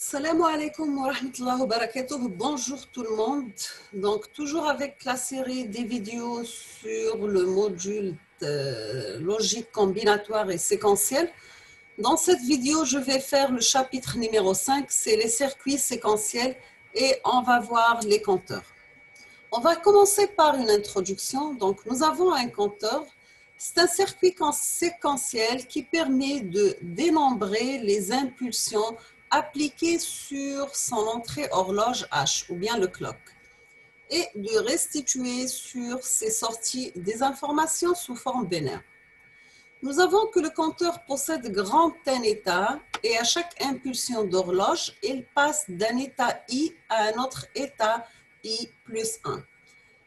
Salam alaikum wa rahmatullahi wa barakatuh. Bonjour tout le monde. Donc, toujours avec la série des vidéos sur le module logique combinatoire et séquentielle. Dans cette vidéo, je vais faire le chapitre numéro 5, c'est les circuits séquentiels et on va voir les compteurs. On va commencer par une introduction. Donc, nous avons un compteur. C'est un circuit séquentiel qui permet de dénombrer les impulsions appliquées sur son entrée horloge H ou bien le clock et de restituer sur ses sorties des informations sous forme binaire. Nous avons que le compteur possède grand N états et à chaque impulsion d'horloge, il passe d'un état I à un autre état I plus 1.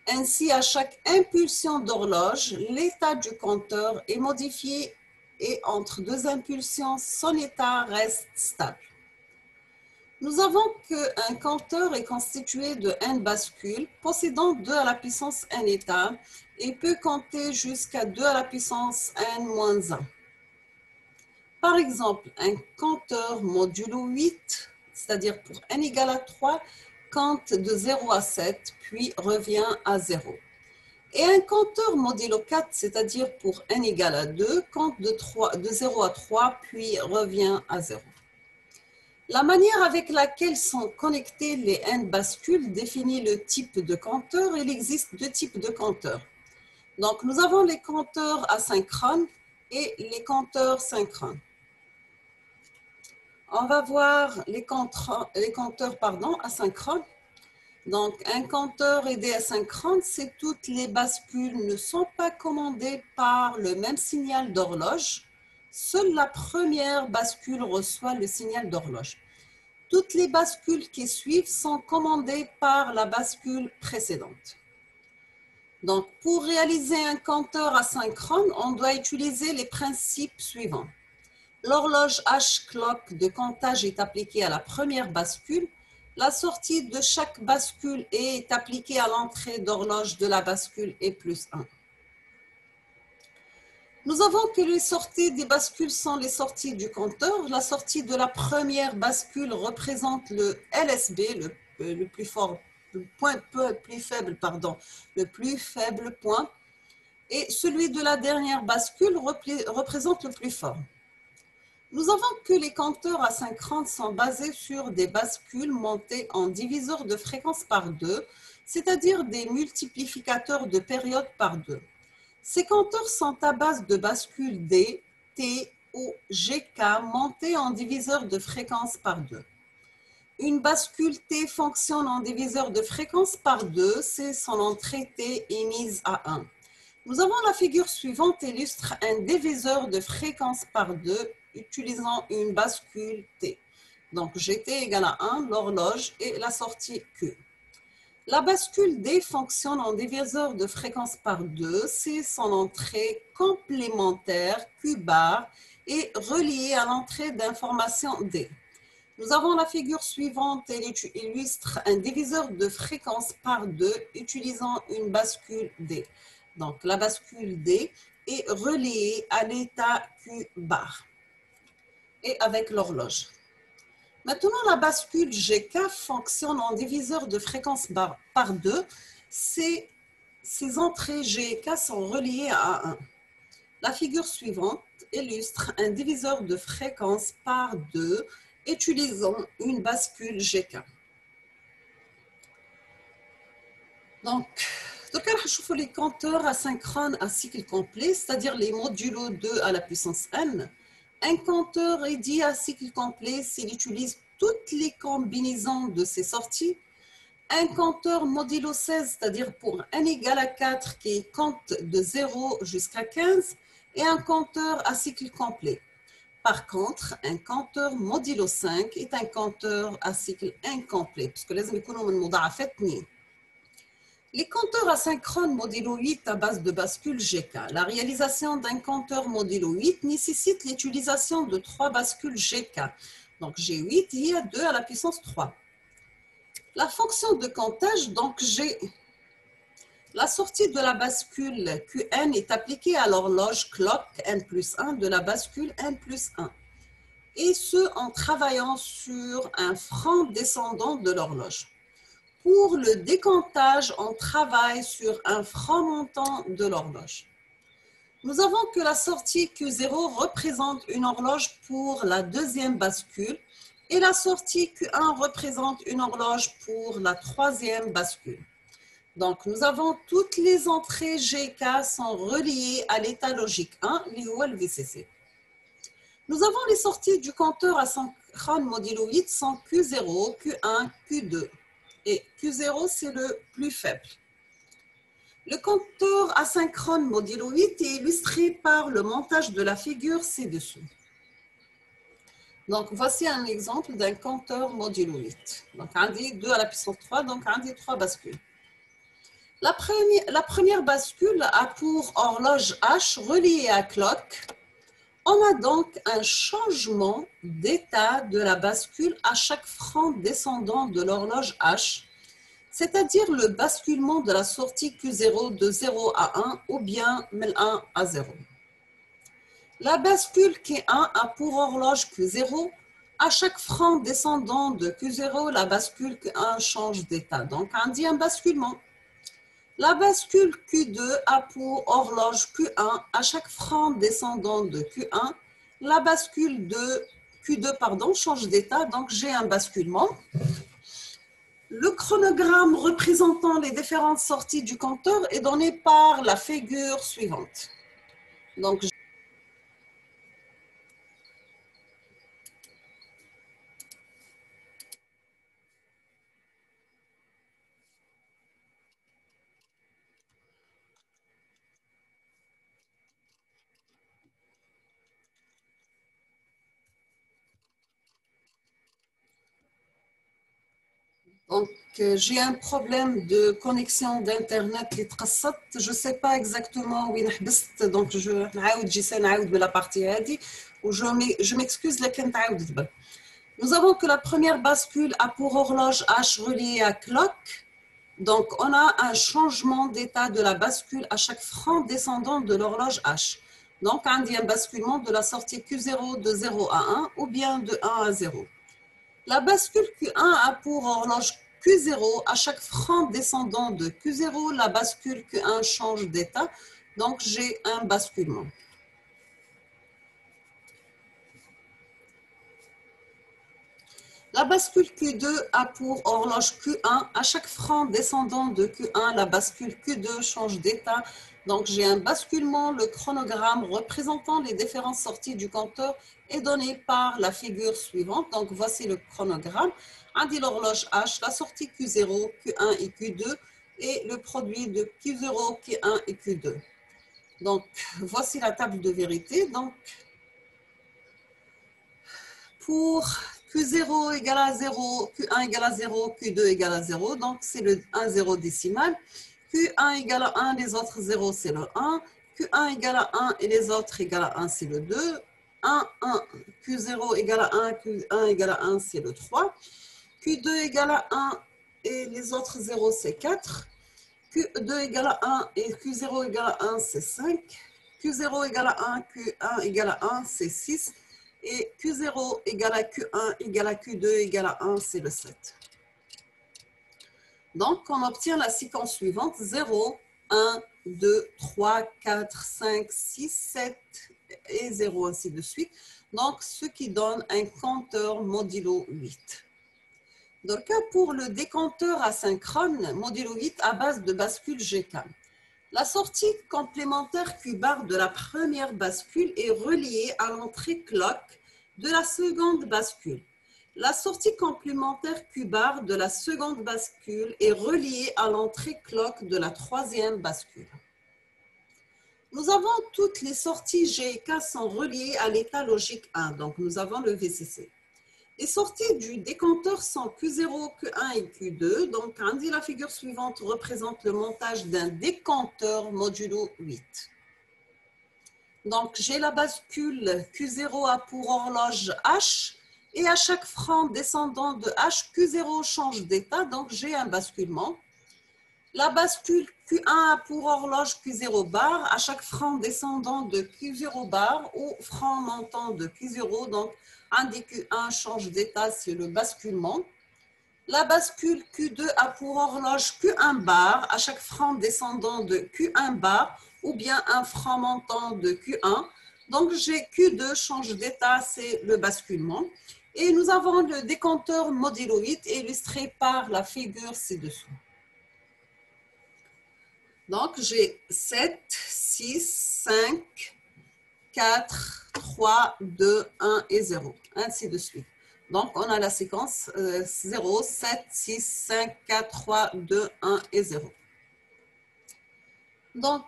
Ainsi, à chaque impulsion d'horloge, l'état du compteur est modifié et entre deux impulsions, son état reste stable. Nous avons qu'un compteur est constitué de n bascules possédant 2 à la puissance n états et peut compter jusqu'à 2 à la puissance n-1. Par exemple, un compteur modulo 8, c'est-à-dire pour n égale à 3, compte de 0 à 7, puis revient à 0. Et un compteur modulo 4, c'est-à-dire pour n égale à 2, compte de 0 à 3, puis revient à 0. La manière avec laquelle sont connectés les n bascules définit le type de compteur. Il existe deux types de compteurs. Donc, nous avons les compteurs asynchrones et les compteurs synchrones. On va voir les compteurs asynchrones. Donc, un compteur aidé asynchrone, c'est toutes les bascules ne sont pas commandées par le même signal d'horloge. Seule la première bascule reçoit le signal d'horloge. Toutes les bascules qui suivent sont commandées par la bascule précédente. Donc, pour réaliser un compteur asynchrone, on doit utiliser les principes suivants. L'horloge H-clock de comptage est appliquée à la première bascule. La sortie de chaque bascule est appliquée à l'entrée d'horloge de la bascule E plus 1. Nous avons que les sorties des bascules sont les sorties du compteur. La sortie de la première bascule représente le LSB, le plus faible point, et celui de la dernière bascule représente le plus fort. Nous avons que les compteurs asynchrones sont basés sur des bascules montées en diviseur de fréquence par 2, c'est-à-dire des multiplicateurs de période par 2. Ces compteurs sont à base de bascules D, T ou GK montées en diviseur de fréquence par 2. Une bascule T fonctionne en diviseur de fréquence par 2, c'est son entrée T émise à 1. Nous avons la figure suivante illustre un diviseur de fréquence par 2 utilisant une bascule T. Donc GT égale à 1, l'horloge et la sortie Q. La bascule D fonctionne en diviseur de fréquence par 2, c'est son entrée complémentaire Q bar et reliée à l'entrée d'information D. Nous avons la figure suivante, elle illustre un diviseur de fréquence par 2 utilisant une bascule D. Donc la bascule D est reliée à l'état Q bar et avec l'horloge. Maintenant, la bascule GK fonctionne en diviseur de fréquence par 2. Ces entrées GK sont reliées à 1. La figure suivante illustre un diviseur de fréquence par 2 utilisant une bascule GK. Donc, on va voir les compteurs asynchrones à cycle complet, c'est-à-dire les modulo 2 à la puissance n. Un compteur est dit à cycle complet s'il utilise toutes les combinaisons de ses sorties. Un compteur modulo 16, c'est-à-dire pour n égale à 4 qui compte de 0 jusqu'à 15, et un compteur à cycle complet. Par contre, un compteur modulo 5 est un compteur à cycle incomplet, parce que les les compteurs asynchrones modulo 8 à base de bascule GK. La réalisation d'un compteur modulo 8 nécessite l'utilisation de 3 bascules GK. Donc G8 il y a 2 à la puissance 3. La fonction de comptage, donc G, la sortie de la bascule QN est appliquée à l'horloge clock N plus 1 de la bascule N plus 1. et ce en travaillant sur un franc descendant de l'horloge. Pour le décomptage, on travaille sur un franc montant de l'horloge. Nous avons que la sortie Q0 représente une horloge pour la deuxième bascule et la sortie Q1 représente une horloge pour la troisième bascule. Donc, nous avons toutes les entrées GK sont reliées à l'état logique 1, le VCC. Nous avons les sorties du compteur asynchrone modulo 8 sont Q0, Q1, Q2. Et Q0, c'est le plus faible. Le compteur asynchrone modulo 8 est illustré par le montage de la figure ci-dessous. Donc, voici un exemple d'un compteur modulo 8. Donc, on dit 2 à la puissance 3, donc on dit 3 bascules. La première bascule a pour horloge H reliée à clock. On a donc un changement d'état de la bascule à chaque franc descendant de l'horloge H, c'est-à-dire le basculement de la sortie Q0 de 0 à 1 ou bien de 1 à 0. La bascule Q1 a pour horloge Q0. À chaque franc descendant de Q0, la bascule Q1 change d'état. Donc, on dit un basculement. La bascule Q2 a pour horloge Q1. À chaque franc descendant de Q1, la bascule de Q2 change d'état, donc j'ai un basculement. Le chronogramme représentant les différentes sorties du compteur est donné par la figure suivante. Donc, j'ai un problème de connexion d'internet qui تقصت. Je ne sais pas exactement où حبست, donc j'essaie de la partie هذه je m'excuse لكن تعاود دبر. Nous avons que la première bascule a pour horloge H reliée à clock. Donc, on a un changement d'état de la bascule à chaque franc descendant de l'horloge H. Donc, on dit un basculement de la sortie Q0 de 0 à 1 ou bien de 1 à 0. La bascule Q1 a pour horloge Q0. À chaque franc descendant de Q0, la bascule Q1 change d'état. Donc, j'ai un basculement. La bascule Q2 a pour horloge Q1. À chaque franc descendant de Q1, la bascule Q2 change d'état. Donc, j'ai un basculement. Le chronogramme représentant les différentes sorties du compteur est donné par la figure suivante. Donc, voici le chronogramme. On dit l'horloge H, la sortie Q0, Q1 et Q2 et le produit de Q0, Q1 et Q2. Donc, voici la table de vérité. Donc, pour Q0 égale à 0, Q1 égale à 0, Q2 égale à 0, donc c'est le 1, 0 décimal. Q1 égale à 1, les autres 0, c'est le 1. Q1 égale à 1 et les autres égale à 1, c'est le 2. 1, 1. Q0 égale à 1, Q1 égale à 1, c'est le 3. Q2 égale à 1 et les autres 0, c'est 4. Q2 égale à 1 et Q0 égale à 1, c'est 5. Q0 égale à 1, Q1 égale à 1, c'est 6. Et Q0 égale à Q1 égale à Q2 égale à 1, c'est le 7. Donc, on obtient la séquence suivante, 0, 1, 2, 3, 4, 5, 6, 7 et 0, ainsi de suite. Donc, ce qui donne un compteur modulo 8. Donc, pour le décompteur asynchrone, modulo 8 à base de bascule GK. La sortie complémentaire Q-bar de la première bascule est reliée à l'entrée clock de la seconde bascule. La sortie complémentaire Q-bar de la seconde bascule est reliée à l'entrée clock de la troisième bascule. Nous avons toutes les sorties G et K sont reliées à l'état logique 1, donc nous avons le VCC. Les sorties du décompteur sont Q0, Q1 et Q2. Donc, on dit la figure suivante représente le montage d'un décompteur modulo 8. Donc, j'ai la bascule Q0 a pour horloge H et à chaque franc descendant de H, Q0 change d'état, donc j'ai un basculement. La bascule Q1 a pour horloge Q0 bar, à chaque franc descendant de Q0 bar ou franc montant de Q0, donc عندي Q1 change d'état, c'est le basculement. La bascule Q2 a pour horloge Q1 bar à chaque franc descendant de Q1 bar ou bien un franc montant de Q1. Donc, j'ai Q2 change d'état, c'est le basculement. Et nous avons le décompteur modulo 8 illustré par la figure ci-dessous. Donc, j'ai 7, 6, 5, 4, 3, 2, 1 et 0, ainsi de suite. Donc, on a la séquence 0, 7, 6, 5, 4, 3, 2, 1 et 0. Donc,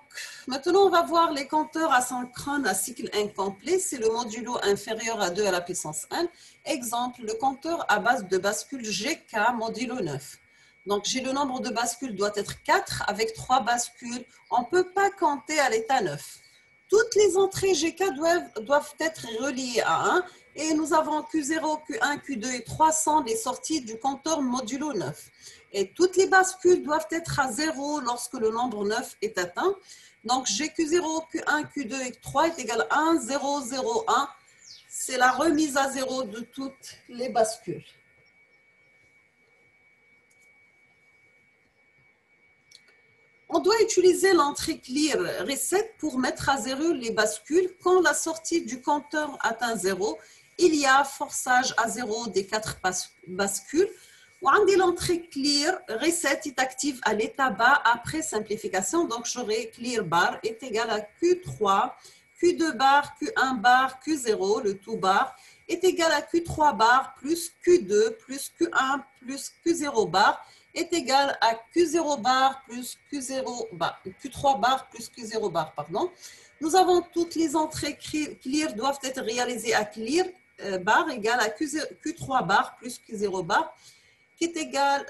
maintenant, on va voir les compteurs asynchrones à cycle incomplet. C'est le modulo inférieur à 2 à la puissance 1. Exemple, le compteur à base de bascule GK modulo 9. Donc, j'ai le nombre de bascules doit être 4 avec 3 bascules. On ne peut pas compter à l'état 9. Toutes les entrées GK doivent être reliées à 1 et nous avons Q0, Q1, Q2 et 3 sont les sorties du compteur modulo 9. Et toutes les bascules doivent être à 0 lorsque le nombre 9 est atteint. Donc, j'ai Q0, Q1, Q2 et 3 est égal à 1, 0, 0, 1. C'est la remise à 0 de toutes les bascules. On doit utiliser l'entrée clear reset pour mettre à 0 les bascules. Quand la sortie du compteur atteint 0, il y a forçage à 0 des 4 bascules. L'entrée clear reset est active à l'état bas après simplification. Donc, j'aurai clear bar est égal à Q3, Q2 bar, Q1 bar, Q0, le tout bar, est égal à Q3 bar plus Q2 plus Q1 plus Q0 bar est égal à Q0 bar plus Q0 bar, Q3 bar plus Q0 bar, pardon. Nous avons toutes les entrées clear doivent être réalisées à clear bar égale à Q3 bar plus Q0 bar qui est égal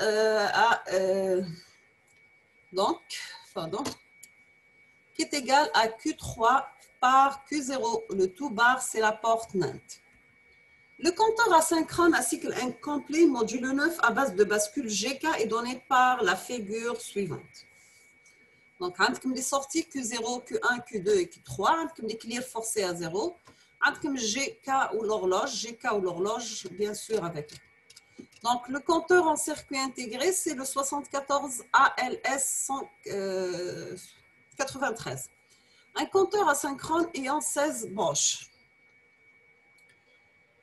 qui est égal à Q3 par Q0. Le tout bar, c'est la porte NAND. Le compteur asynchrone à cycle incomplet modulo 9 à base de bascule GK est donné par la figure suivante. Donc, عندكم les sorties Q0, Q1, Q2 et Q3, عندكم les clear forcés à 0, عندكم GK ou l'horloge, bien sûr avec. Donc, le compteur en circuit intégré, c'est le 74 ALS 193. Un compteur asynchrone ayant 16 broches.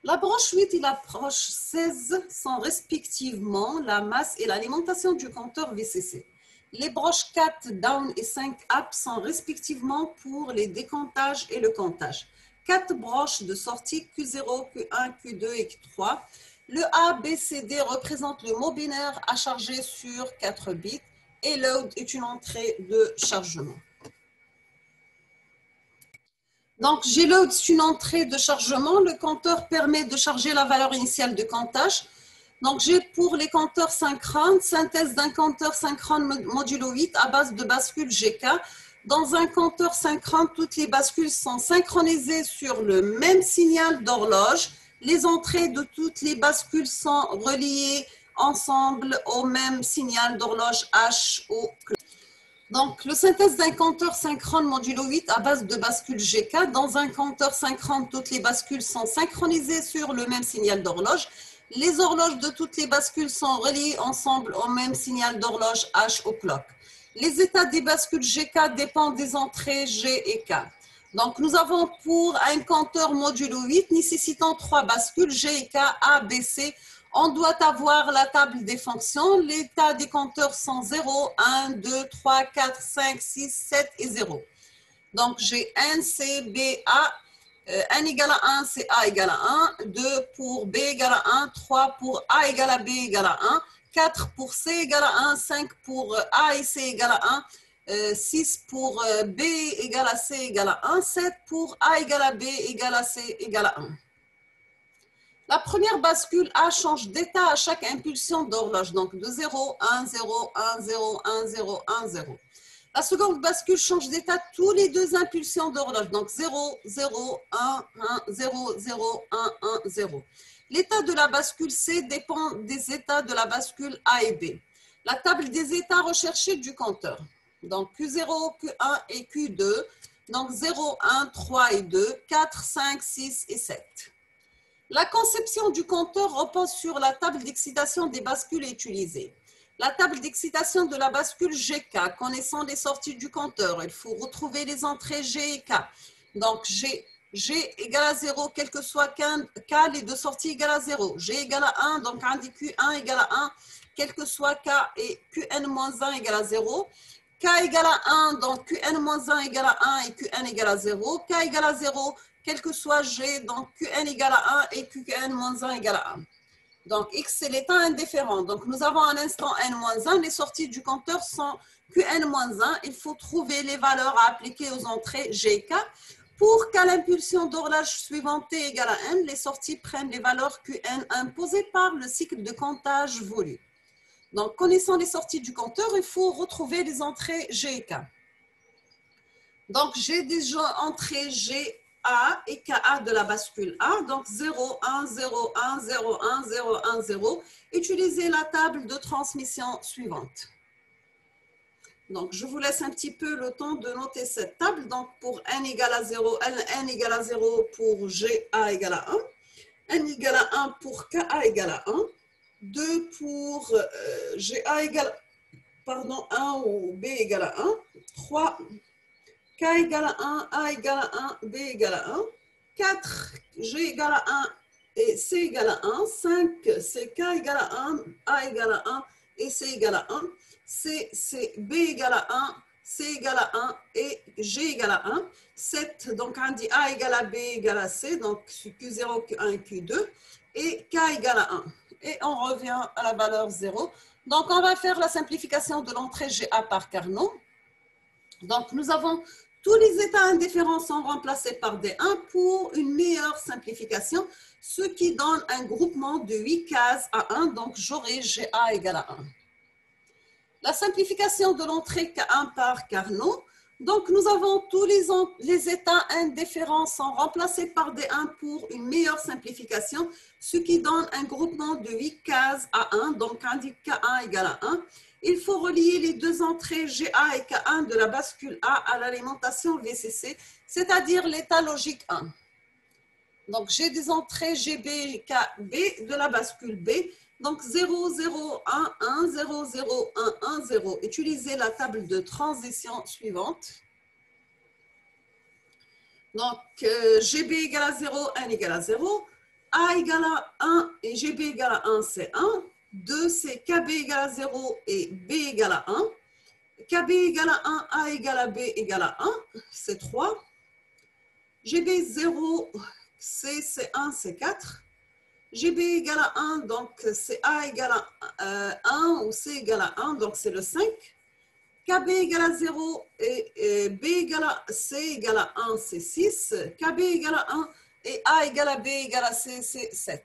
La broche 8 et la broche 16 sont respectivement la masse et l'alimentation du compteur VCC. Les broches 4 down et 5 up sont respectivement pour les décomptages et le comptage. 4 broches de sortie Q0, Q1, Q2 et Q3. Le A, B, C, D représente le mot binaire à charger sur 4 bits et load est une entrée de chargement. Donc, G-load, c'est une entrée de chargement. Le compteur permet de charger la valeur initiale de comptage. Donc, j'ai pour les compteurs synchrones, synthèse d'un compteur synchrone modulo 8 à base de bascule GK. Dans un compteur synchrone, toutes les bascules sont synchronisées sur le même signal d'horloge. Les entrées de toutes les bascules sont reliées ensemble au même signal d'horloge H au clock. Donc, le synthèse d'un compteur synchrone modulo 8 à base de bascule GK. Dans un compteur synchrone, toutes les bascules sont synchronisées sur le même signal d'horloge. Les horloges de toutes les bascules sont reliées ensemble au même signal d'horloge H au clock. Les états des bascules GK dépendent des entrées G et K. Donc, nous avons pour un compteur modulo 8 nécessitant 3 bascules G et K, A, B, C. On doit avoir la table des fonctions. L'état des compteurs sont 0, 1, 2, 3, 4, 5, 6, 7 et 0. Donc, j'ai 1, C, B, A. 1 égale à 1, c'est A égale à 1. 2 pour B égale à 1. 3 pour A égale à B égale à 1. 4 pour C égale à 1. 5 pour A et C égale à 1. 6 pour B égale à C égale à 1. 7 pour A égale à B égale à C égale à 1. La première bascule A change d'état à chaque impulsion d'horloge, donc de 0, 1, 0, 1, 0, 1, 0, 1, 0. La seconde bascule change d'état tous les 2 impulsions d'horloge, donc 0, 0, 1, 1, 0, 0, 1, 1, 0. L'état de la bascule C dépend des états de la bascule A et B. La table des états recherchés du compteur, donc Q0, Q1 et Q2, donc 0, 1, 3 et 2, 4, 5, 6 et 7. La conception du compteur repose sur la table d'excitation des bascules utilisées. La table d'excitation de la bascule GK, connaissant les sorties du compteur, il faut retrouver les entrées G et K. Donc, G égale à 0, quel que soit K, les deux sorties égale à 0. G égale à 1, donc indique Q1 égale à 1, quel que soit K et Qn-1 égale à 0. K égale à 1, donc Qn-1 égale à 1 et Qn égale à 0. K égale à 0, quel que soit G, donc Qn égale à 1 et Qn-1 égale à 1. Donc, X, c'est l'état indifférent. Donc, nous avons un instant N-1. Les sorties du compteur sont Qn-1. Il faut trouver les valeurs à appliquer aux entrées G et K. Pour qu'à l'impulsion d'horloge suivante T égale à N, les sorties prennent les valeurs Qn imposées par le cycle de comptage voulu. Donc, connaissant les sorties du compteur, il faut retrouver les entrées G et K. Donc, j'ai déjà entrée G, A et KA de la bascule A. Donc, 0, 1, 0, 1, 0, 1, 0, 1, 0. Utilisez la table de transmission suivante. Donc, je vous laisse un petit peu le temps de noter cette table. Donc, pour N égale à 0, N égale à 0 pour GA égale à 1. N égale à 1 pour KA égale à 1. 2 pour GA égale, 1 ou B égale à 1. 3, K égale à 1, A égale à 1, B égale à 1. 4, G égale à 1 et C égale à 1. 5, c'est K égale à 1, A égale à 1 et C égale à 1. C'est B égale à 1, C égale à 1 et G égale à 1. 7, donc on dit A égale à B égale à C, donc Q0, Q1 et Q2. Et K égale à 1. Et on revient à la valeur 0. Donc, on va faire la simplification de l'entrée GA par Carnot. Donc, nous avons tous les états indifférents sont remplacés par des 1 pour une meilleure simplification, ce qui donne un groupement de 8 cases à 1. Donc, j'aurai GA égale à 1. La simplification de l'entrée K1 par Carnot. Donc, nous avons tous les états indifférents sont remplacés par des 1 pour une meilleure simplification, ce qui donne un groupement de 8 cases à 1. Donc, indique K1 égale à 1. Il faut relier les deux entrées GA et K1 de la bascule A à l'alimentation VCC, c'est-à-dire l'état logique 1. Donc, j'ai des entrées GB et KB de la bascule B. Donc, 0, 0, 1, 1, 0, 0, 1, 1, 0. Utilisez la table de transition suivante. Donc, GB égale à 0, N égale à 0. A égale à 1 et GB égale à 1, c'est 1. 2, c'est KB égale à 0 et B égale à 1. KB égale à 1, A égale à B égale à 1, c'est 3. GB 0, C c'est 1, c'est 4. GB égale à 1, donc c'est A égale à 1 ou C égale à 1, donc c'est le 5. KB égale à 0 et B égale à C égale à 1, c'est 6. KB égale à 1 et A égale à B égale à C, c'est 7.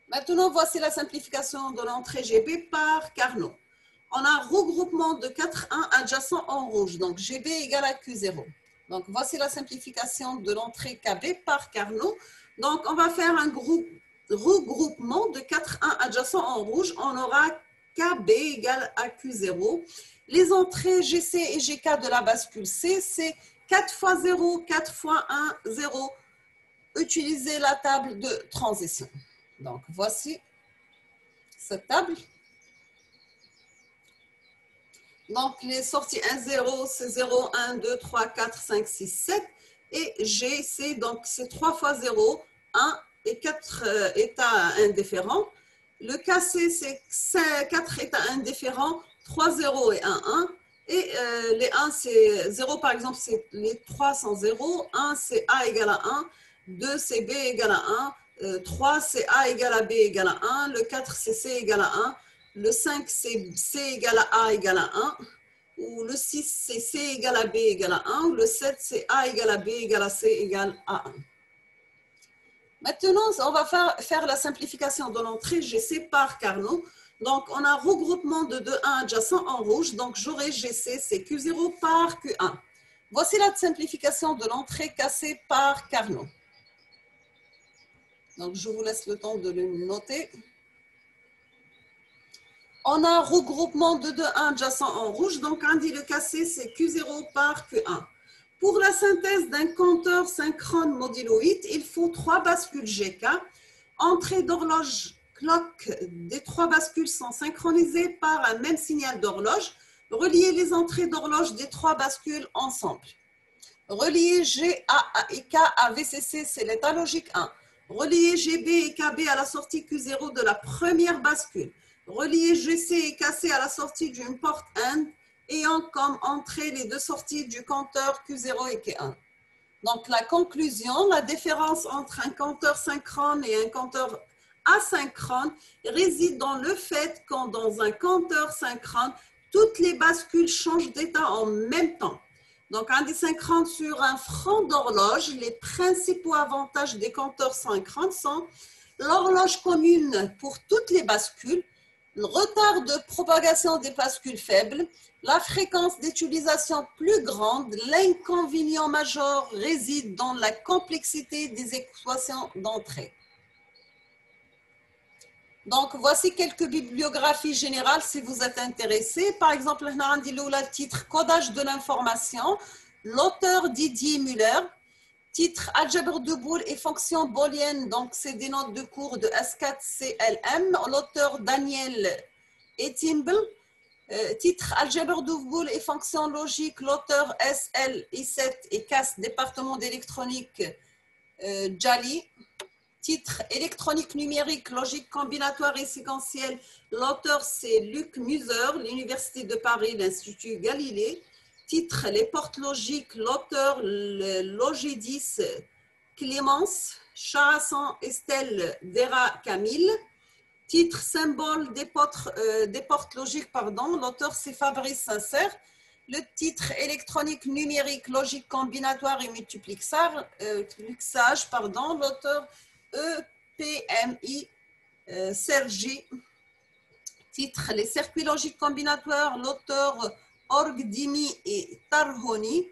Maintenant, voici la simplification de l'entrée GB par Carnot. On a un regroupement de 4 1 adjacents en rouge, donc GB égale à Q0. Donc, voici la simplification de l'entrée KB par Carnot. Donc, on va faire un regroupement de 4 1 adjacents en rouge. On aura KB égale à Q0. Les entrées GC et GK de la bascule C, c'est 4 fois 0, 4 fois 1, 0. Utilisez la table de transition. Donc, voici cette table. Donc, les sorties 1, 0, c'est 0, 1, 2, 3, 4, 5, 6, 7. Et G, c'est donc c'est 3 fois 0, 1 et 4 états indifférents. Le KC, c'est 4 états indifférents, 3 0 et 1, 1. Et les 1, c'est 0, par exemple, les 3 sont 0. 1, c'est A égale à 1. 2, c'est B égale à 1. 3, c'est A égale à B égale à 1. Le 4, c'est C égale à 1. Le 5, c'est C égale à A égale à 1. Ou le 6, c'est C égale à B égale à 1. Ou le 7, c'est A égale à B égale à C égale à 1. Maintenant, on va faire la simplification de l'entrée GC par Carnot. Donc, on a un regroupement de 2 1 adjacents en rouge. Donc, j'aurai GC, c'est Q0 par Q1. Voici la simplification de l'entrée KC par Carnot. Donc, je vous laisse le temps de le noter. On a un regroupement de 2 1 adjacents en rouge. Donc, on dit le KC, c'est Q0 par Q1. Pour la synthèse d'un compteur synchrone modulo 8, il faut 3 bascules GK. Entrée d'horloge clock des 3 bascules sont synchronisées par un même signal d'horloge. Reliez les entrées d'horloge des 3 bascules ensemble. Relier GA et K à VCC, c'est l'état logique 1. Relier GB et KB à la sortie Q0 de la première bascule. Relier GC et KC à la sortie d'une porte AND ayant comme entrée les 2 sorties du compteur Q0 et Q1. Donc, la conclusion, la différence entre un compteur synchrone et un compteur asynchrone réside dans le fait que dans un compteur synchrone, toutes les bascules changent d'état en même temps. Donc, un synchrone sur un franc d'horloge, les principaux avantages des compteurs synchrones sont l'horloge commune pour toutes les bascules, le retard de propagation des bascules faibles, la fréquence d'utilisation plus grande. L'inconvénient majeur réside dans la complexité des équations d'entrée. Donc, voici quelques bibliographies générales si vous êtes intéressé. Par exemple, le titre Codage de l'information, l'auteur Didier Muller. Titre Algèbre de boules et fonctions booléennes, donc c'est des notes de cours de S4CLM. L'auteur Daniel Etimble. Titre Algèbre de boules et fonctions logiques, l'auteur SL, I7 et CAS, département d'électronique Jali. Titre Électronique numérique, logique combinatoire et séquentielle, l'auteur c'est Luc Muser, l'Université de Paris, l'Institut Galilée. Titre Les portes logiques, l'auteur Logédis Clémence, Charassan Estelle Dera Camille. Titre Symbole des portes logiques, l'auteur c'est Fabrice Sincère. Le titre Électronique numérique, logique combinatoire et multiplexage, l'auteur EPMI Sergi. Titre Les circuits logiques combinatoires, l'auteur Orgdimi et Tarhoni.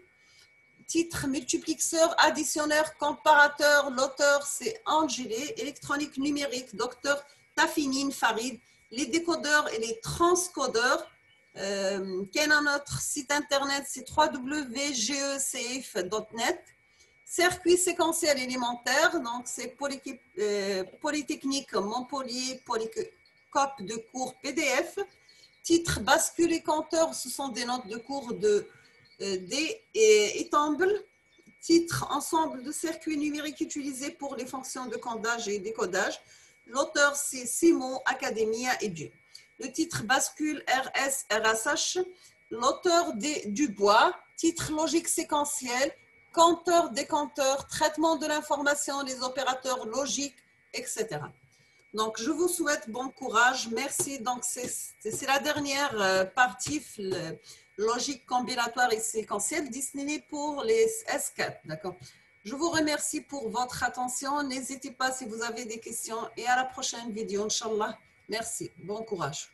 Titre Multiplexeur, additionneur, comparateur, l'auteur c'est Angélé. Électronique numérique, docteur Tafinine Farid. Les décodeurs et les transcodeurs. Notre site internet c'est www.gecf.net. Circuit séquentiel élémentaire, donc c'est Polytechnique Montpellier, Polycope de cours PDF. Titre bascule et compteur, ce sont des notes de cours de D et Etamble. Titre ensemble de circuits numériques utilisés pour les fonctions de codage et décodage. L'auteur c'est Simo Academia Edu. Le titre bascule RS RSH. L'auteur Dubois. Titre logique séquentielle. Compteur, décompteur, traitement de l'information, les opérateurs logiques, etc. Donc, je vous souhaite bon courage. Merci. Donc, c'est la dernière partie, logique combinatoire et séquentielle, destinée pour les S4. D'accord. Je vous remercie pour votre attention. N'hésitez pas si vous avez des questions et à la prochaine vidéo, Inch'Allah. Merci. Bon courage.